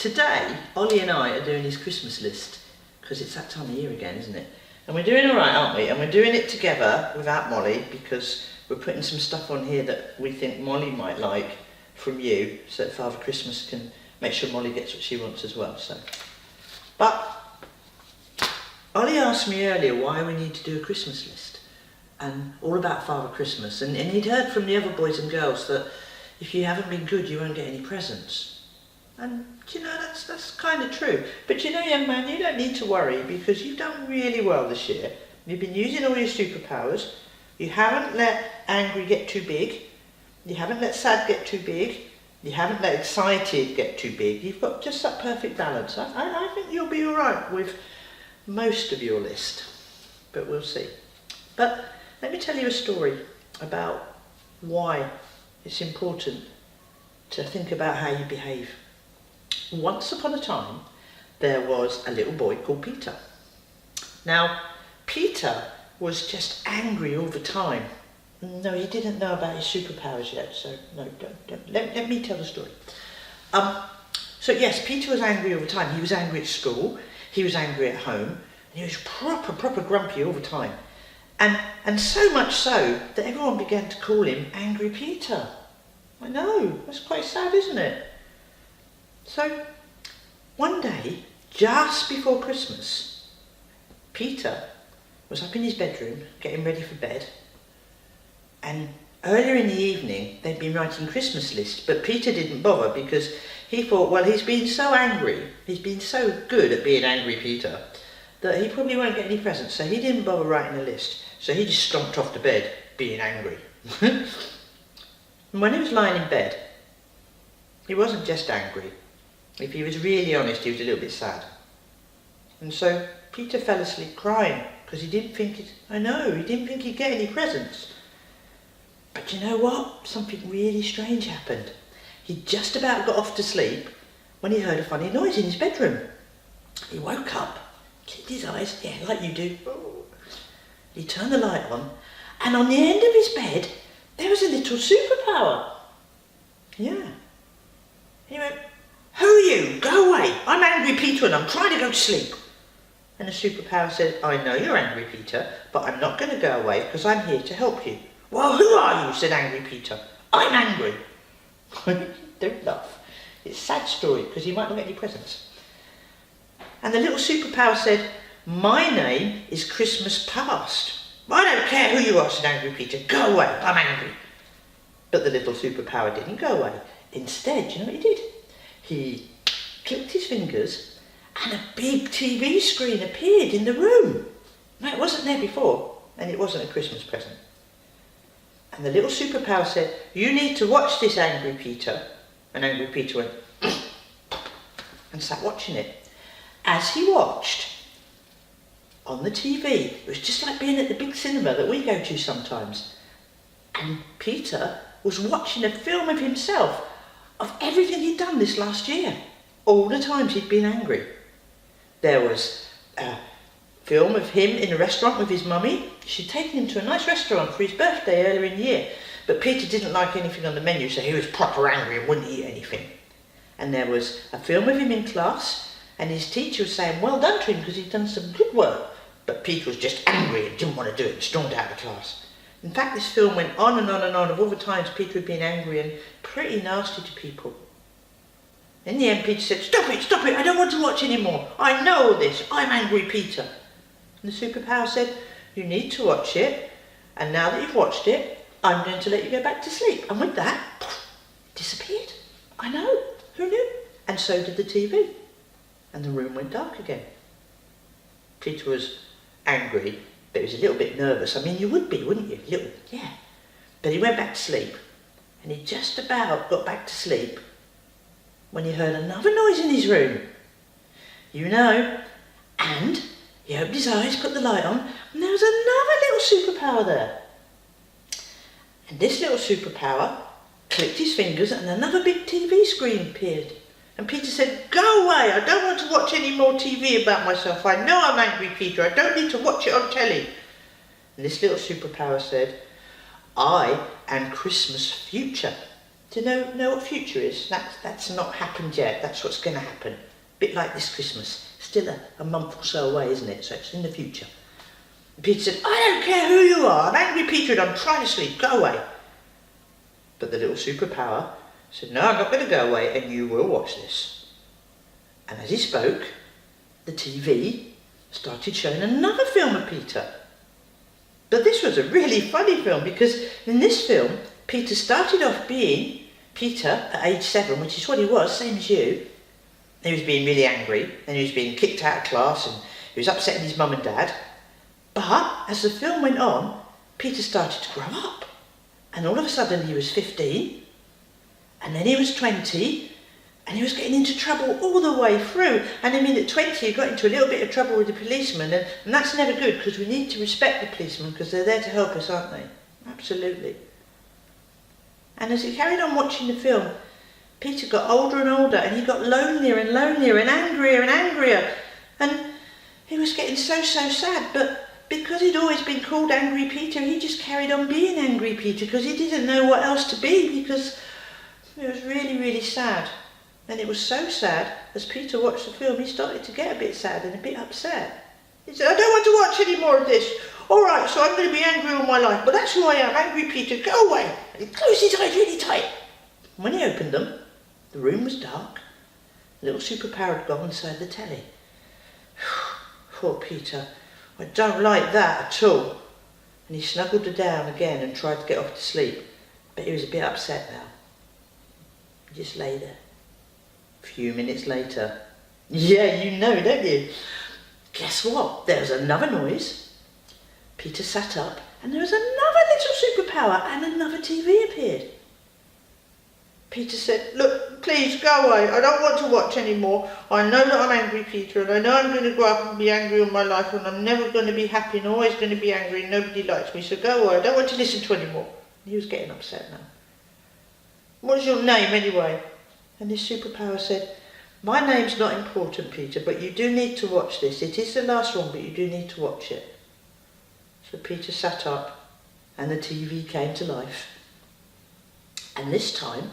today, Ollie and I are doing his Christmas list, because it's that time of year again, isn't it? And we're doing all right, aren't we? And we're doing it together without Molly, because we're putting some stuff on here that we think Molly might like from you, so that Father Christmas can make sure Molly gets what she wants as well. But Ollie asked me earlier why we need to do a Christmas list, and all about Father Christmas, and he'd heard from the other boys and girls that if you haven't been good, you won't get any presents. And you know, that's kind of true. But you know, young man, you don't need to worry, because you've done really well this year. You've been using all your superpowers. You haven't let angry get too big. You haven't let sad get too big. You haven't let excited get too big. You've got just that perfect balance. I think you'll be all right with most of your list, but we'll see. But let me tell you a story about why it's important to think about how you behave. Once upon a time, there was a little boy called Peter. Now, Peter was just angry all the time. No, he didn't know about his superpowers yet, so no, don't. Let me tell the story. So yes, Peter was angry all the time. He was angry at school, he was angry at home, and he was proper grumpy all the time. And so much so that everyone began to call him Angry Peter. I know, that's quite sad, isn't it? So, one day, just before Christmas, Peter was up in his bedroom getting ready for bed, and earlier in the evening they'd been writing Christmas lists, but Peter didn't bother because he thought, well, he's been so angry, he's been so good at being Angry Peter, that he probably won't get any presents, so he didn't bother writing a list. So he just stomped off to bed, being angry. And when he was lying in bed, he wasn't just angry. If he was really honest, he was a little bit sad. And so Peter fell asleep crying, because he didn't think he'd get any presents. But you know what? Something really strange happened. He just about got off to sleep when he heard a funny noise in his bedroom. He woke up, clicked his eyes, yeah, like you do. He turned the light on, and on the end of his bed, there was a little superpower. Yeah. He went, "Who are you? Go away. I'm Angry Peter and I'm trying to go to sleep." And the superpower said, "I know you're Angry Peter, but I'm not going to go away because I'm here to help you." "Well, who are you?" said Angry Peter. "I'm angry." Don't laugh. It's a sad story because you might not get any presents. And the little superpower said, "My name is Christmas Past." "I don't care who you are," said Angry Peter. "Go away. I'm angry." But the little superpower didn't go away. Instead, you know what he did? He clicked his fingers and a big TV screen appeared in the room. Now, it wasn't there before, and it wasn't a Christmas present. And the little superpower said, "You need to watch this, Angry Peter." And Angry Peter went and sat watching it. As he watched, on the TV, it was just like being at the big cinema that we go to sometimes. And Peter was watching a film of himself, of everything he'd done this last year, all the times he'd been angry. There was a film of him in a restaurant with his mummy. She'd taken him to a nice restaurant for his birthday earlier in the year, but Peter didn't like anything on the menu, so he was proper angry and wouldn't eat anything. And there was a film of him in class, and his teacher was saying well done to him because he'd done some good work, but Peter was just angry and didn't want to do it and stormed out of class. In fact, this film went on and on and on of all the times Peter had been angry and pretty nasty to people. In the end, Peter said, stop it, I don't want to watch anymore. I know all this, I'm Angry Peter." And the superpower said, "You need to watch it, and now that you've watched it, I'm going to let you go back to sleep." And with that, it disappeared. I know, who knew? And so did the TV. And the room went dark again. Peter was angry, but he was a little bit nervous. I mean, you would be, wouldn't you? Little, yeah. But he went back to sleep, and he just about got back to sleep when he heard another noise in his room. You know, and he opened his eyes, put the light on, and there was another little superpower there. And this little superpower clicked his fingers, and another big TV screen appeared. And Peter said, "Go away, I don't want to watch any more TV about myself. I know I'm Angry Peter, I don't need to watch it on telly." And this little superpower said, "I am Christmas Future. Do you know what future is? That's not happened yet. That's what's going to happen. A bit like this Christmas. Still a month or so away, isn't it? So it's in the future. And Peter said, I don't care who you are. I'm Angry Peter and I'm trying to sleep. Go away. But the little superpower said, no, I'm not going to go away and you will watch this. And as he spoke, the TV started showing another film of Peter. But this was a really funny film because in this film, Peter started off being Peter at age 7, which is what he was, same as you. He was being really angry and he was being kicked out of class and he was upsetting his mum and dad. But as the film went on, Peter started to grow up. And all of a sudden he was 15 and then he was 20 and he was getting into trouble all the way through. And I mean at 20 he got into a little bit of trouble with the policeman and that's never good because we need to respect the policemen because they're there to help us, aren't they? Absolutely. And as he carried on watching the film, Peter got older and older and he got lonelier and lonelier and angrier and angrier. And he was getting so sad, but because he'd always been called Angry Peter, he just carried on being Angry Peter because he didn't know what else to be because it was really sad. And it was so sad, as Peter watched the film, he started to get a bit sad and a bit upset. He said, I don't want to watch any more of this. All right, so I'm going to be angry all my life, but that's who I am, Angry Peter, go away. And he closed his eyes really tight. And when he opened them, the room was dark. The little superpower had gone inside the telly. Poor Peter, I don't like that at all. And he snuggled her down again and tried to get off to sleep, but he was a bit upset now. He just lay there. A few minutes later, yeah, you know, don't you? Guess what? There was another noise. Peter sat up and there was another little superpower and another TV appeared. Peter said, look, please go away. I don't want to watch anymore. I know that I'm Angry Peter and I know I'm going to grow up and be angry all my life and I'm never going to be happy and always going to be angry and nobody likes me. So go away. I don't want to listen to anymore. He was getting upset now. What's your name anyway? And this superpower said, my name's not important, Peter, but you do need to watch this. It is the last one, but you do need to watch it. So Peter sat up and the TV came to life. And this time,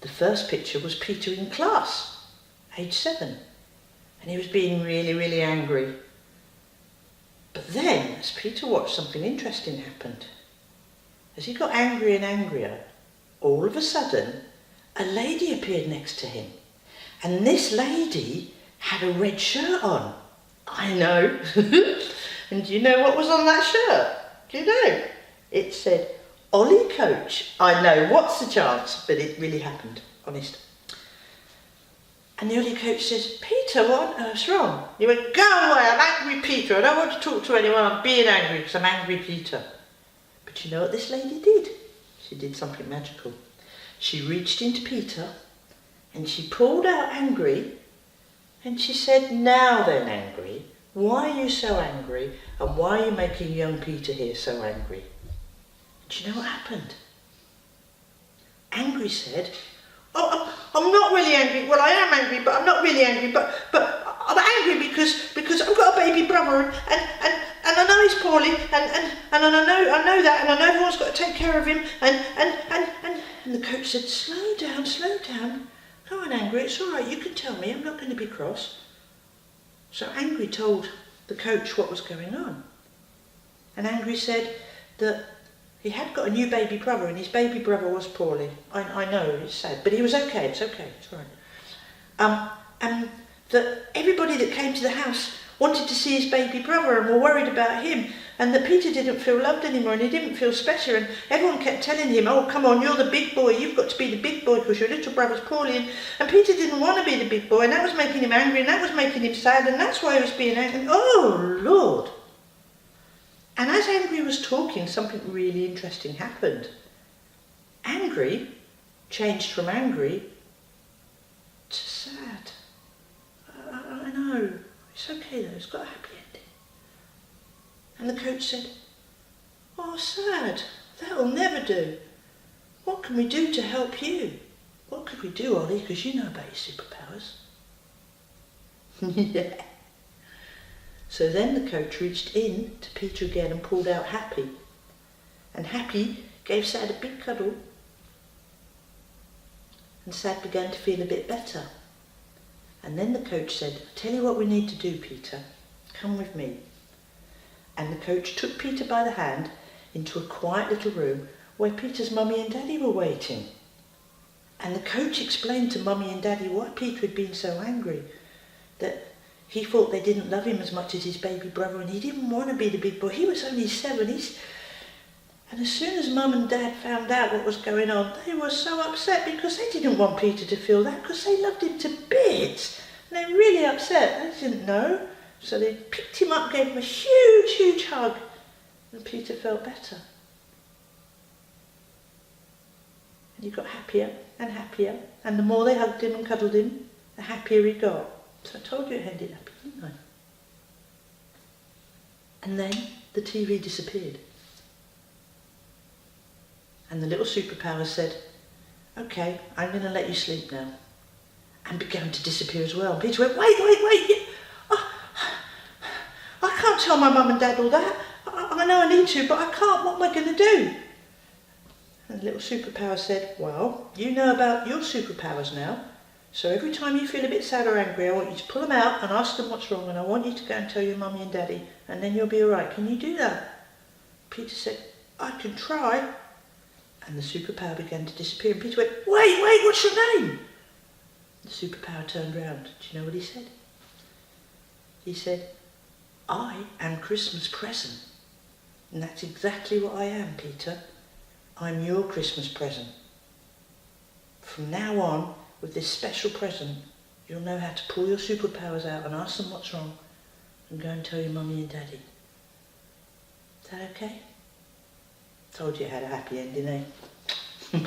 the first picture was Peter in class, age 7. And he was being really angry. But then, as Peter watched, something interesting happened. As he got angrier and angrier, all of a sudden, a lady appeared next to him. And this lady had a red shirt on. I know. And do you know what was on that shirt? Do you know? It said, Ollie Coach. I know, what's the chance? But it really happened, honest. And the Ollie Coach says, Peter, what on earth's wrong? He went, go away, I'm Angry Peter. I don't want to talk to anyone, I'm being angry because I'm Angry Peter. But you know what this lady did? She did something magical. She reached into Peter and she pulled out Angry and she said, now then, Angry, why are you so angry and why are you making young Peter here so angry? Do you know what happened? Angry said, oh, I'm not really angry. Well, I am angry, but I'm not really angry. But I'm angry because I've got a baby brother and I know he's poorly and I know that and I know everyone's got to take care of him and the coach said, slow down. Come on, Angry, it's all right. You can tell me. I'm not going to be cross. So Angry told the coach what was going on. And Angry said that he had got a new baby brother and his baby brother was poorly. I know, it's sad, but he was okay, it's okay, it's all right. And that everybody that came to the house wanted to see his baby brother and were worried about him, and that Peter didn't feel loved anymore and he didn't feel special, and everyone kept telling him, oh, come on, you're the big boy, you've got to be the big boy because your little brother's poorly, and Peter didn't want to be the big boy, and that was making him angry, and that was making him sad, and that's why he was being angry. Oh, Lord! And as Angry was talking, something really interesting happened. Angry changed from angry to sad. I know, it's okay though, it's got a happy ending. And the coach said, oh, sad, that'll never do. What can we do to help you? What could we do, Ollie, because you know about your superpowers. Yeah. So then the coach reached in to Peter again and pulled out Happy. And Happy gave Sad a big cuddle. and Sad began to feel a bit better. And then the coach said, "I'll tell you what we need to do, Peter. Come with me." And the coach took Peter by the hand into a quiet little room where Peter's mummy and daddy were waiting. And the coach explained to mummy and daddy why Peter had been so angry, that he thought they didn't love him as much as his baby brother, and he didn't want to be the big boy. He was only 7. And as soon as mum and dad found out what was going on, they were so upset because they didn't want Peter to feel that, because they loved him to bits. And they were really upset. They didn't know. So they picked him up, gave him a huge, huge hug, and Peter felt better. And he got happier and happier, and the more they hugged him and cuddled him, the happier he got. So I told you it ended happy, didn't I? And then the TV disappeared. And the little superpower said, "Okay, I'm going to let you sleep now." And began to disappear as well. And Peter went, wait. I can't tell my mum and dad all that. I know I need to, but I can't. What am I going to do? And the little superpower said, "Well, you know about your superpowers now. So every time you feel a bit sad or angry, I want you to pull them out and ask them what's wrong, and I want you to go and tell your mummy and daddy, and then you'll be all right. Can you do that?" Peter said, "I can try." And the superpower began to disappear, and Peter went, wait, what's your name? The superpower turned round. Do you know what he said? He said, "I am Christmas present." And that's exactly what I am, Peter. I'm your Christmas present. From now on, with this special present, you'll know how to pull your superpowers out and ask them what's wrong, and go and tell your mummy and daddy. Is that okay? Told you it had a happy ending, eh?